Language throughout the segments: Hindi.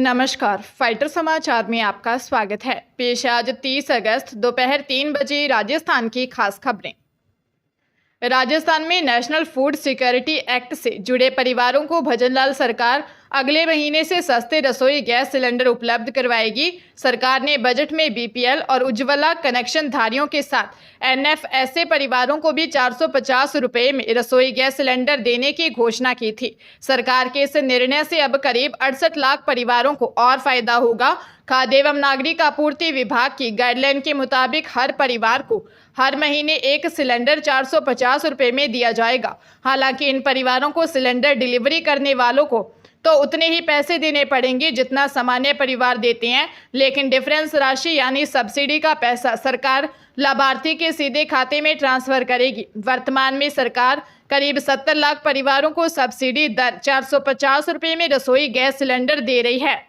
नमस्कार, फाइटर समाचार में आपका स्वागत है। पेश है आज 30 अगस्त दोपहर 3 बजे राजस्थान की खास खबरें। राजस्थान में नेशनल फूड सिक्योरिटी एक्ट से जुड़े परिवारों को भजनलाल सरकार अगले महीने से सस्ते रसोई गैस सिलेंडर उपलब्ध करवाएगी। सरकार ने बजट में बीपीएल और उज्ज्वला कनेक्शन धारियों के साथ एनएफएसए परिवारों को भी 450 रुपये में रसोई गैस सिलेंडर देने की घोषणा की थी। सरकार के इस निर्णय से अब करीब 68 लाख परिवारों को और फायदा होगा। खाद्य एवं नागरिक आपूर्ति विभाग की गाइडलाइन के मुताबिक हर परिवार को हर महीने एक सिलेंडर 450 रुपये में दिया जाएगा। हालांकि इन परिवारों को सिलेंडर डिलीवरी करने वालों को तो उतने ही पैसे देने पड़ेंगे जितना सामान्य परिवार देते हैं, लेकिन डिफरेंस राशि यानी सब्सिडी का पैसा सरकार लाभार्थी के सीधे खाते में ट्रांसफर करेगी। वर्तमान में सरकार करीब 70 लाख परिवारों को सब्सिडी दर 450 रुपये में रसोई गैस सिलेंडर दे रही है।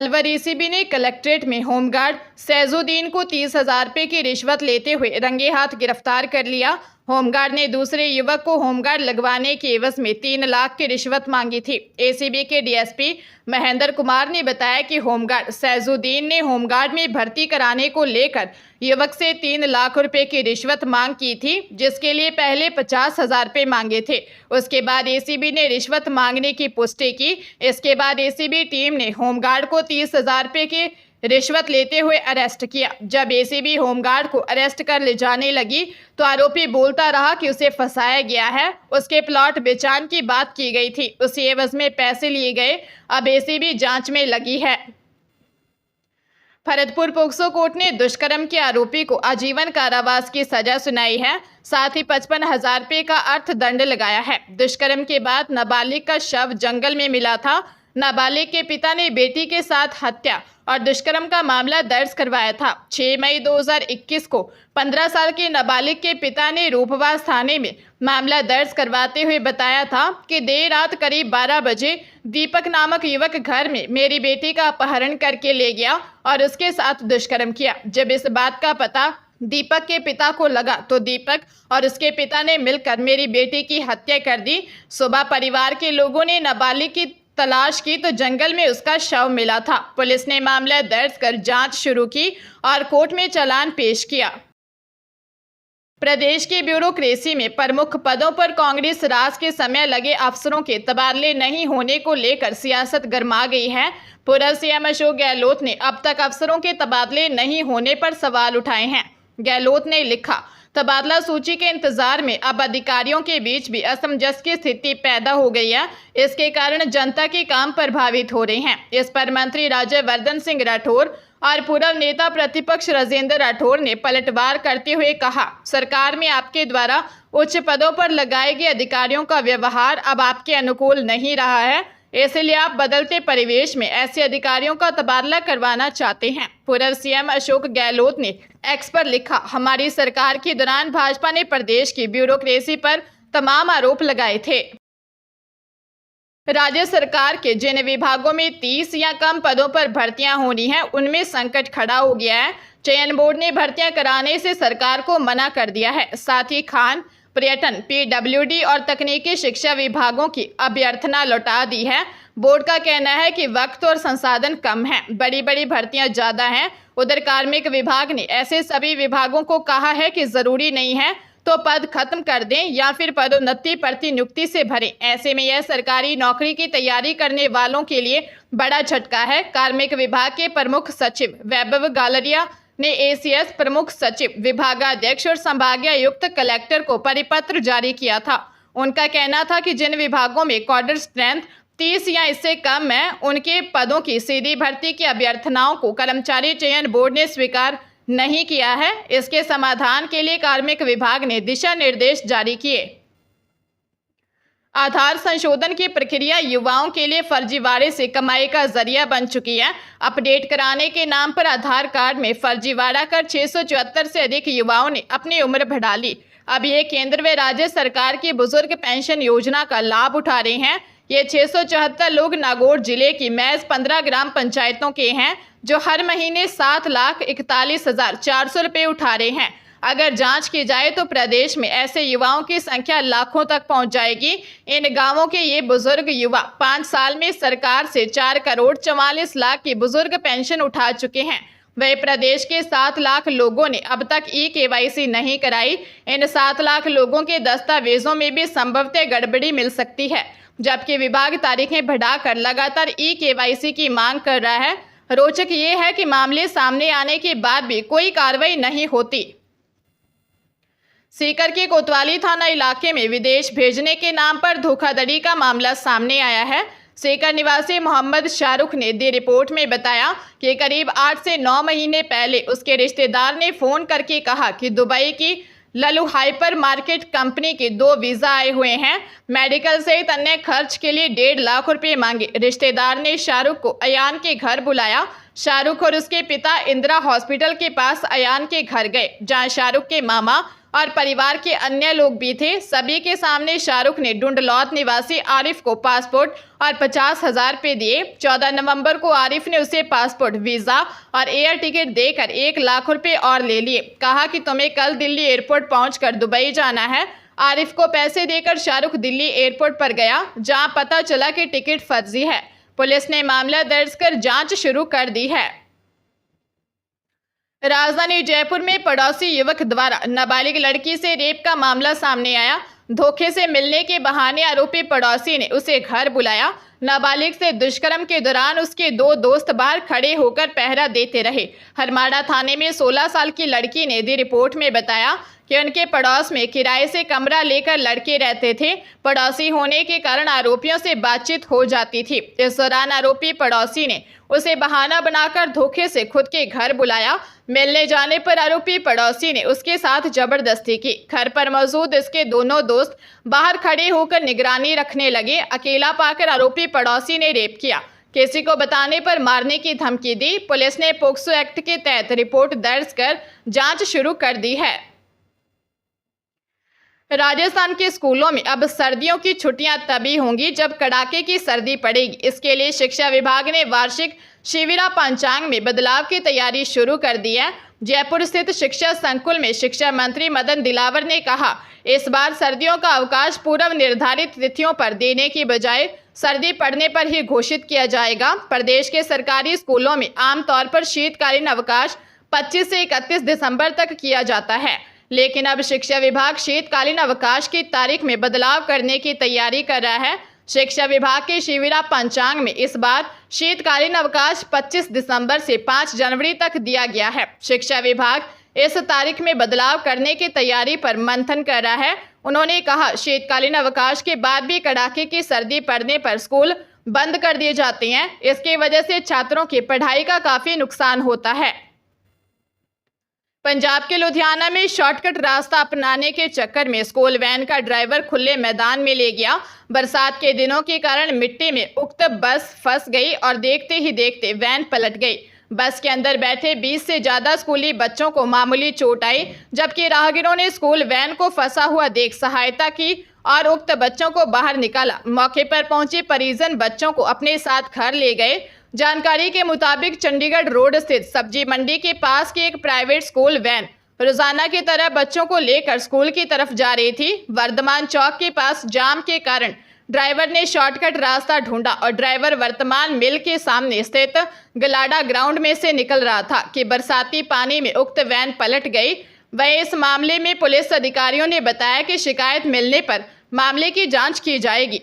अलवर एसीबी ने कलेक्ट्रेट में होमगार्ड सैजुद्दीन को 30,000 रुपये की रिश्वत लेते हुए रंगे हाथ गिरफ्तार कर लिया। होमगार्ड ने दूसरे युवक को होमगार्ड लगवाने के एवज में 3 लाख की रिश्वत मांगी थी। एसीबी के डीएसपी महेंद्र कुमार ने बताया कि होमगार्ड सैजुद्दीन ने होमगार्ड में भर्ती कराने को लेकर युवक से 3 लाख रुपए की रिश्वत मांग की थी, जिसके लिए पहले 50,000 रुपये मांगे थे। उसके बाद एसीबी ने रिश्वत मांगने की पुष्टि की। इसके बाद एसीबी टीम ने होमगार्ड को 30,000 रुपये की रिश्वत लेते हुए अरेस्ट किया। जब एसीबी होमगार्ड को अरेस्ट कर ले जाने लगी तो आरोपी बोलता रहा कि उसे फंसाया गया है, उसके प्लॉट बेचान की बात की गई थी, उसी एवज में पैसे लिए गए। अब एसीबी जांच में लगी है। भरतपुर पोक्सो कोर्ट ने दुष्कर्म के आरोपी को आजीवन कारावास की सजा सुनाई है, साथ ही 55,000 रुपये का अर्थदंड लगाया है। दुष्कर्म के बाद नाबालिग का शव जंगल में मिला था। नाबालिग के पिता ने बेटी के साथ हत्या और दुष्कर्म का मामला दर्ज करवाया था। 6 मई 2021 को 15 साल के नाबालिग के पिता ने रूपवास थाने में मामला दर्ज करवाते हुए बताया था कि देर रात करीब 12 बजे दीपक नामक युवक घर में मेरी बेटी का अपहरण करके ले गया और उसके साथ दुष्कर्म किया। जब इस बात का पता दीपक के पिता को लगा तो दीपक और उसके पिता ने मिलकर मेरी बेटी की हत्या कर दी। सुबह परिवार के लोगों ने नाबालिग की तलाश की तो जंगल में उसका शव मिला था। पुलिस ने मामला दर्ज कर जांच शुरू की और कोर्ट में चालान पेश किया। प्रदेश की ब्यूरोक्रेसी में प्रमुख पदों पर कांग्रेस राज के समय लगे अफसरों के तबादले नहीं होने को लेकर सियासत गर्मा गई है। पूर्व सीएम अशोक गहलोत ने अब तक अफसरों के तबादले नहीं होने पर सवाल उठाए हैं। गहलोत ने लिखा, तबादला सूची के इंतजार में अब अधिकारियों के बीच भी असमंजस की स्थिति पैदा हो गई है। इसके कारण जनता के काम प्रभावित हो रहे हैं। इस पर मंत्री राज्यवर्धन सिंह राठौर और पूर्व नेता प्रतिपक्ष राजेंद्र राठौर ने पलटवार करते हुए कहा, सरकार में आपके द्वारा उच्च पदों पर लगाए गए अधिकारियों का व्यवहार अब आपके अनुकूल नहीं रहा है, इसलिए आप बदलते परिवेश में ऐसे अधिकारियों का तबादला करवाना चाहते हैं। पूर्व सीएम अशोक गहलोत ने एक्स पर लिखा, हमारी सरकार के दौरान भाजपा ने प्रदेश की ब्यूरोक्रेसी पर तमाम आरोप लगाए थे। राज्य सरकार के जिन विभागों में 30 या कम पदों पर भर्तियां होनी है उनमें संकट खड़ा हो गया है। चयन बोर्ड ने भर्तियां कराने से सरकार को मना कर दिया है। साथ ही खान, पर्यटन, पीडब्ल्यूडी और तकनीकी शिक्षा विभागों की अभ्यर्थना लौटा दी है। बोर्ड का कहना है कि वक्त और संसाधन कम है, बड़ी बड़ी भर्तियां ज़्यादा हैं। उधर कार्मिक विभाग ने ऐसे सभी विभागों को कहा है कि ज़रूरी नहीं है तो पद खत्म कर दें या फिर पदोन्नति प्रतिनियुक्ति से भरें। ऐसे में यह सरकारी नौकरी की तैयारी करने वालों के लिए बड़ा झटका है। कार्मिक विभाग के प्रमुख सचिव वैभव गालरिया ने एसीएस, प्रमुख सचिव, विभागाध्यक्ष और संभागायुक्त कलेक्टर को परिपत्र जारी किया था। उनका कहना था कि जिन विभागों में कैडर स्ट्रेंथ 30 या इससे कम है उनके पदों की सीधी भर्ती की अभ्यर्थनाओं को कर्मचारी चयन बोर्ड ने स्वीकार नहीं किया है। इसके समाधान के लिए कार्मिक विभाग ने दिशा निर्देश जारी किए। आधार संशोधन की प्रक्रिया युवाओं के लिए फर्जीवाड़े से कमाई का जरिया बन चुकी है। अपडेट कराने के नाम पर आधार कार्ड में फर्जीवाड़ा कर 674 से अधिक युवाओं ने अपनी उम्र बढ़ा ली। अब ये केंद्र व राज्य सरकार की बुजुर्ग पेंशन योजना का लाभ उठा रहे हैं। ये 674 लोग नागौर जिले की महज 15 ग्राम पंचायतों के हैं जो हर महीने 7,41,400 रुपये उठा रहे हैं। अगर जांच की जाए तो प्रदेश में ऐसे युवाओं की संख्या लाखों तक पहुंच जाएगी। इन गांवों के ये बुजुर्ग युवा 5 साल में सरकार से 4 करोड़ 44 लाख की बुजुर्ग पेंशन उठा चुके हैं। वही प्रदेश के 7 लाख लोगों ने अब तक ई-केवाईसी नहीं कराई। इन 7 लाख लोगों के दस्तावेजों में भी संभवतः गड़बड़ी मिल सकती है, जबकि विभाग तारीखें बढ़ाकर लगातार ई-केवाईसी की मांग कर रहा है। रोचक ये है कि मामले सामने आने के बाद भी कोई कार्रवाई नहीं होती। सीकर के कोतवाली थाना इलाके में विदेश भेजने के नाम पर धोखाधड़ी का मामला सामने आया है। सीकर निवासी मोहम्मद शाहरुख ने दी रिपोर्ट में बताया कि करीब 8 से 9 महीने पहले उसके रिश्तेदार ने फोन करके कहा कि दुबई की लल्लू हाइपर मार्केट कंपनी के 2 वीज़ा आए हुए हैं। मेडिकल सहित अन्य खर्च के लिए 1.5 लाख रुपए मांगे। रिश्तेदार ने शाहरुख को अयान के घर बुलाया। शाहरुख और उसके पिता इंदिरा हॉस्पिटल के पास अयान के घर गए, जहां शाहरुख के मामा और परिवार के अन्य लोग भी थे। सभी के सामने शाहरुख ने डुंडलौत निवासी आरिफ को पासपोर्ट और 50,000 रुपए दिए। 14 नवंबर को आरिफ ने उसे पासपोर्ट, वीज़ा और एयर टिकट देकर 1 लाख रुपए और ले लिए। कहा कि तुम्हें कल दिल्ली एयरपोर्ट पहुंचकर दुबई जाना है। आरिफ को पैसे देकर शाहरुख दिल्ली एयरपोर्ट पर गया, जहां पता चला कि टिकट फर्जी है। पुलिस ने मामला दर्ज कर जांच शुरू कर दी है। राजधानी जयपुर में पड़ोसी युवक द्वारा नाबालिग लड़की से रेप का मामला सामने आया। धोखे से मिलने के बहाने आरोपी पड़ोसी ने उसे घर बुलाया। नाबालिग से दुष्कर्म के दौरान उसके 2 दोस्त बाहर खड़े होकर पहरा देते रहे। हरमाड़ा थाने में 16 साल की लड़की ने दी रिपोर्ट में बताया कि उनके पड़ोस में किराए से कमरा लेकर लड़के रहते थे। पड़ोसी होने के कारण आरोपियों से बातचीत हो जाती थी। इस दौरान आरोपी पड़ोसी ने उसे बहाना बनाकर धोखे से खुद के घर बुलाया। मिलने जाने पर आरोपी पड़ोसी ने उसके साथ जबरदस्ती की। घर पर मौजूद इसके दोनों दोस्त बाहर खड़े होकर निगरानी रखने लगे। अकेला पाकर आरोपी पड़ोसी ने रेप किया। किसी को बताने पर मारने की धमकी दी। पुलिस ने पोक्सो एक्ट के तहत रिपोर्ट दर्ज कर जांच शुरू कर दी है। राजस्थान के स्कूलों में अब सर्दियों की छुट्टियां तभी होंगी जब कड़ाके की सर्दी पड़ेगी। इसके लिए शिक्षा विभाग ने वार्षिक शिविरा पंचांग में बदलाव की तैयारी शुरू कर दी है। जयपुर स्थित शिक्षा संकुल में शिक्षा मंत्री मदन दिलावर ने कहा, इस बार सर्दियों का अवकाश पूर्व निर्धारित तिथियों पर देने की बजाय सर्दी पड़ने पर ही घोषित किया जाएगा। प्रदेश के सरकारी स्कूलों में आमतौर पर शीतकालीन अवकाश 25 से 31 दिसंबर तक किया जाता है, लेकिन अब शिक्षा विभाग शीतकालीन अवकाश की तारीख में बदलाव करने की तैयारी कर रहा है। शिक्षा विभाग के शिविरा पंचांग में इस बार शीतकालीन अवकाश 25 दिसंबर से 5 जनवरी तक दिया गया है। शिक्षा विभाग इस तारीख में बदलाव करने की तैयारी पर मंथन कर रहा है। उन्होंने कहा, शीतकालीन अवकाश के बाद भी कड़ाके की सर्दी पड़ने पर स्कूल बंद कर दिए जाते हैं। इसकी वजह से छात्रों की पढ़ाई का काफी नुकसान होता है। पंजाब के लुधियाना में शॉर्टकट रास्ता अपनाने के चक्कर में स्कूल वैन का ड्राइवर खुले मैदान में ले गया। बरसात के दिनों के कारण मिट्टी में उक्त बस फंस गई और देखते ही देखते वैन पलट गई। बस के अंदर बैठे 20 से ज्यादा स्कूली बच्चों को मामूली चोट आई, जबकि राहगीरों ने स्कूल वैन को फंसा हुआ देख सहायता की और उक्त बच्चों को बाहर निकाला। मौके पर पहुंचे परिजन बच्चों को अपने साथ घर ले गए। जानकारी के मुताबिक चंडीगढ़ रोड स्थित सब्जी मंडी के पास की एक प्राइवेट स्कूल वैन रोजाना की तरह बच्चों को लेकर स्कूल की तरफ जा रही थी। वर्धमान चौक के पास जाम के कारण ड्राइवर ने शॉर्टकट रास्ता ढूंढा और ड्राइवर वर्तमान मिल के सामने स्थित गलाडा ग्राउंड में से निकल रहा था कि बरसाती पानी में उक्त वैन पलट गई। वहीं इस मामले में पुलिस अधिकारियों ने बताया कि शिकायत मिलने पर मामले की जांच की जाएगी।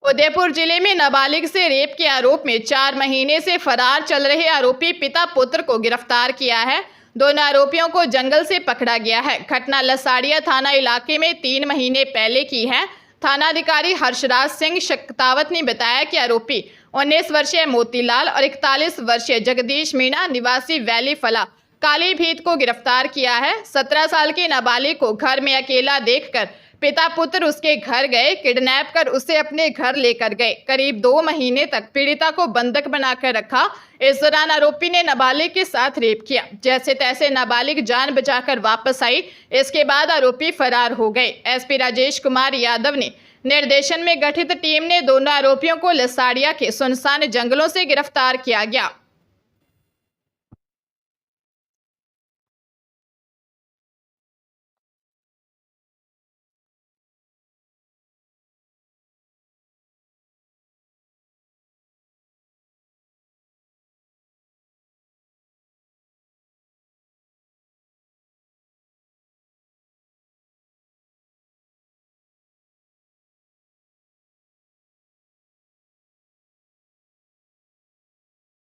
उदयपुर जिले में नाबालिग से रेप के आरोप में 4 महीने से फरार चल रहे आरोपी पिता पुत्र को गिरफ्तार किया है। दोनों आरोपियों को जंगल से पकड़ा गया है। घटना लसाड़िया थाना इलाके में 3 महीने पहले की है। थानाधिकारी हर्षराज सिंह शक्तावत ने बताया कि आरोपी 19 वर्षीय मोतीलाल और 41 वर्षीय जगदीश मीणा निवासी वैली फला काली भीत को गिरफ्तार किया है। 17 साल के नाबालिग को घर में अकेला देखकर पिता पुत्र उसके घर गए, किडनैप कर उसे अपने घर लेकर गए। करीब 2 महीने तक पीड़िता को बंधक बनाकर रखा। इस दौरान आरोपी ने नाबालिग के साथ रेप किया। जैसे तैसे नाबालिग जान बचाकर वापस आई। इसके बाद आरोपी फरार हो गए। एसपी राजेश कुमार यादव ने निर्देशन में गठित टीम ने दोनों आरोपियों को लसाड़िया के सुनसान जंगलों से गिरफ्तार किया गया।